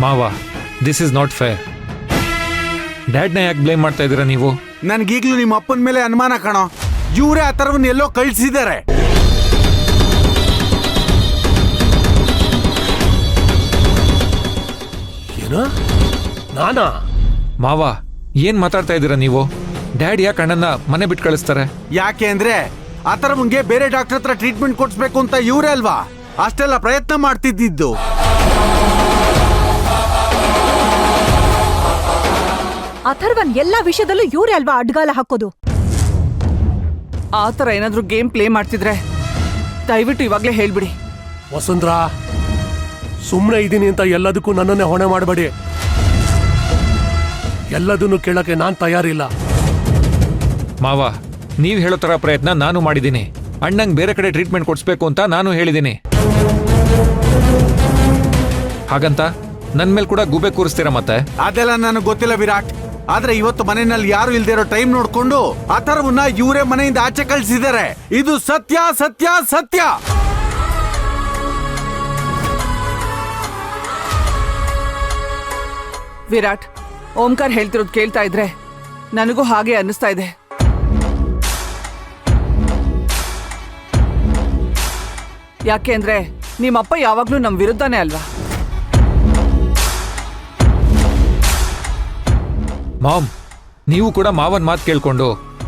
ಮಾವ, this is not fair. ಡ್ಯಾಡ್ನ ಯಾಕೆ blame ಮಾಡ್ತಾ ಇದ್ದೀರಾ ನೀವು? ನನ್ಗೀಗ್ಲೂ ನಿಮ್ಮ ಅಪ್ಪನ ಮೇಲೆ ಅನುಮಾನ ಕಣೋ. ಇವರೇ ಆ ಥರವನ್ನ ಎಲ್ಲೋ ಕಳಿಸಿದ್ದಾರೆ. ಏನೋ ನಾನಾ? ಮಾವ, ಏನ್ ಮಾತಾಡ್ತಾ ಇದ್ದೀರಾ ನೀವು? ಡ್ಯಾಡ್ ಯಾಕೆ ಅಣ್ಣನ ಮನೆ ಬಿಟ್ಟು ಕಳಿಸ್ತಾರೆ? ಯಾಕೆ ಅಂದ್ರೆ ಆ ಥರವಂಗೆ ಬೇರೆ ಡಾಕ್ಟರ್ ಹತ್ರ ಟ್ರೀಟ್ಮೆಂಟ್ ಕೊಡ್ಸ್ಬೇಕು ಅಂತ ಇವರೇ ಅಲ್ವಾ ಅಷ್ಟೆಲ್ಲ ಪ್ರಯತ್ನ ಮಾಡ್ತಿದ್ದಿದ್ದು. ಅಥರ್ವನ್ ಎಲ್ಲಾ ವಿಷಯದಲ್ಲೂ ಇವ್ರೇ ಅಲ್ವಾ ಅಡ್ಗಾಲ ಹಾಕೋದು? ಆ ಥರ ಏನಾದ್ರೂ ಗೇಮ್ ಪ್ಲೇ ಮಾಡ್ತಿದ್ರೆ ದಯವಿಟ್ಟು ಇವಾಗ್ಲೇ ಹೇಳ್ಬಿಡಿ. ವಸುಂಧ್ರ, ಸುಮ್ಮನೆ ಇದ್ದೀನಿ ಅಂತ ಎಲ್ಲದಕ್ಕೂ ನನ್ನನ್ನೇ ಹೊಣೆ ಮಾಡಬೇಡಿ. ಎಲ್ಲದನ್ನು ಕೇಳಕ್ಕೆ ನಾನ್ ತಯಾರಿಲ್ಲ. ಮಾವ, ನೀವ್ ಹೇಳೋ ತರ ಪ್ರಯತ್ನ ನಾನು ಮಾಡಿದ್ದೀನಿ. ಅಣ್ಣಂಗ್ ಬೇರೆ ಕಡೆ ಟ್ರೀಟ್ಮೆಂಟ್ ಕೊಡ್ಸ್ಬೇಕು ಅಂತ ನಾನು ಹೇಳಿದ್ದೀನಿ. ಹಾಗಂತ ನನ್ ಮೇಲೆ ಕೂಡ ಗೂಬೆ ಕೂರಿಸ್ತೀರಾ ಮತ್ತೆ? ಅದೆಲ್ಲ ನನಗೆ ಗೊತ್ತಿಲ್ಲ ವಿರಾಟ್. ಆದ್ರೆ ಇವತ್ತು ಮನೆಯಲ್ಲಿ ಯಾರು ಇಲ್ದೇ ಇರೋ ಟೈಮ್ ನೋಡ್ಕೊಂಡು ಆ ಥರವನ್ನ ಇವರೇ ಮನೆಯಿಂದ ಆಚೆ ಕಳಿಸಿದ್ದಾರೆ. ಇದು ಸತ್ಯ ಸತ್ಯ ಸತ್ಯ. ವಿರಾಟ್, ಓಂಕಾರ್ ಹೇಳ್ತಿರೋದು ಕೇಳ್ತಾ ಇದ್ರೆ ನನಗೂ ಹಾಗೆ ಅನ್ನಿಸ್ತಾ ಇದೆ. ಯಾಕೆ ಅಂದ್ರೆ ನಿಮ್ಮಪ್ಪ ಯಾವಾಗ್ಲೂ ನಮ್ ವಿರುದ್ಧನೇ ಅಲ್ವಾ? ಮಾಮ್, ನೀವು ಕೂಡ ಮಾವನ್ ಮಾತು ಕೇಳ್ಕೊಂಡು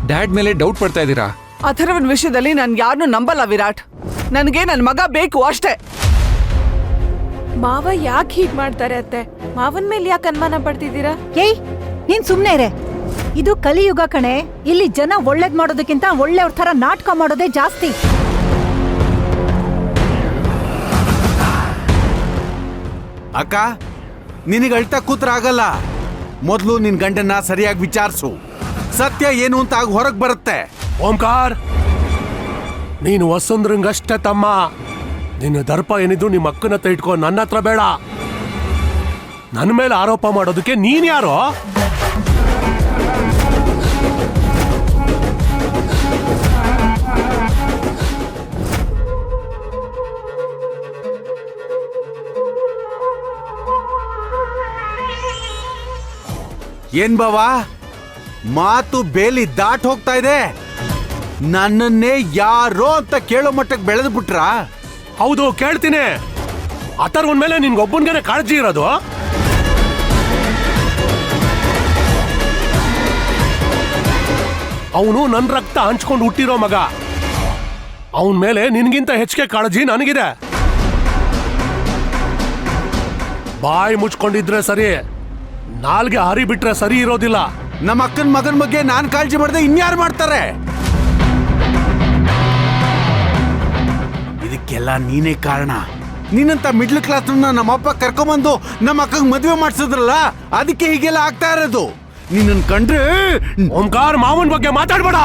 ಡ್ಯಾಡ್ ಮೇಲೆ ಡೌಟ್ ಪಡ್ತಾ ಇದ್ದೀರಾ. ಅಥರ್ವನ್ ವಿಷಯದಲ್ಲಿ ನಾನು ಯಾರನ್ನೂ ನಂಬಲ್ಲ ವಿರಾಟ್. ನನಗೆ ನನ್ನ ಮಗ ಬೇಕು ಅಷ್ಟೇ. ಮಾವ ಯಾಕೆ ಹೀಗ್ ಮಾಡ್ತಾರೆ ಅತ್ತೆ? ಮಾವನ್ ಮೇಲೆ ಯಾಕೆ ಅನುಮಾನ ಪಡ್ತಿದ್ದೀರಾ? ಏಯ್, ನೀನ್ ಸುಮ್ನೆ ಇರೆ. ಇದು ಕಲಿಯುಗ ಕಣೆ. ಇಲ್ಲಿ ಜನ ಒಳ್ಳೇದ್ ಮಾಡೋದಕ್ಕಿಂತ ಒಳ್ಳೆಯವ್ರ ತರ ನಾಟಕ ಮಾಡೋದೇ ಜಾಸ್ತಿ. ಅಕ್ಕ, ನಿನಗೆ ಅಳ್ತಾ ಕೂತ್ರ ಆಗಲ್ಲ. ಮೊದಲು ನಿನ್ ಗಂಡನ್ನ ಸರಿಯಾಗಿ ವಿಚಾರಿಸು. ಸತ್ಯ ಏನು ಅಂತ ಆಗ ಹೊರಗೆ ಬರುತ್ತೆ. ಓಂಕಾರ್, ನೀನು ವಸುಂಧ್ರಂಗಷ್ಟೇ ತಮ್ಮ. ನಿನ್ನ ದರ್ಪ ಏನಿದ್ರು ನಿಮ್ಮ ಅಕ್ಕನ ಹತ್ರ ಇಟ್ಕೋ, ನನ್ನ ಹತ್ರ ಬೇಡ. ನನ್ನ ಮೇಲೆ ಆರೋಪ ಮಾಡೋದಕ್ಕೆ ನೀನ್ ಯಾರೋ? ಏನ್ ಬಾವಾ, ಮಾತು ಬೇಲಿ ದಾಟ್ ಹೋಗ್ತಾ ಇದೆ. ನನ್ನನ್ನೇ ಯಾರೋ ಅಂತ ಕೇಳೋ ಮಟ್ಟಕ್ಕೆ ಬೆಳೆದು ಬಿಟ್ರಾ? ಹೌದು, ಕೇಳ್ತೀನಿ. ಅಥರ್ವನ್ ಮೇಲೆ ನಿನ್ಗೊಬ್ಬನ್ಗೇನೆ ಕಾಳಜಿ ಇರೋದು? ಅವನು ನನ್ನ ರಕ್ತ ಹಂಚ್ಕೊಂಡು ಹುಟ್ಟಿರೋ ಮಗ. ಅವನ ಮೇಲೆ ನಿನ್ಗಿಂತ ಹೆಚ್ಚಿಗೆ ಕಾಳಜಿ ನನಗಿದೆ. ಬಾಯಿ ಮುಚ್ಕೊಂಡಿದ್ರೆ ಸರಿ, ನಾಲ್ಗೆ ಹರಿ ಬಿಟ್ರೆ ಸರಿ ಇರೋದಿಲ್ಲ. ನಮ್ಮ ಅಕ್ಕನ ಮಗನ ಬಗ್ಗೆ ನಾನ್ ಕಾಳಜಿ ಮಾಡದೆ ಇನ್ಯಾರು ಮಾಡ್ತಾರೆ? ಇದಕ್ಕೆಲ್ಲ ನೀನೇ ಕಾರಣ. ನೀನಂತ ಮಿಡ್ಲ್ ಕ್ಲಾಸ್ ನಮ್ಮಪ್ಪ ಕರ್ಕೊಂಬಂದು ನಮ್ಮ ಅಕ್ಕಂಗ್ ಮದ್ವೆ ಮಾಡ್ಸಿದ್ರಲ್ಲ, ಅದಕ್ಕೆ ಹೀಗೆಲ್ಲ ಆಗ್ತಾ ಇರೋದು. ನಿನ್ನನ್ ಕಂಡ್ರೆ ಓಂಕಾರ್, ಮಾವನ್ ಬಗ್ಗೆ ಮಾತಾಡ್ಬೇಡ.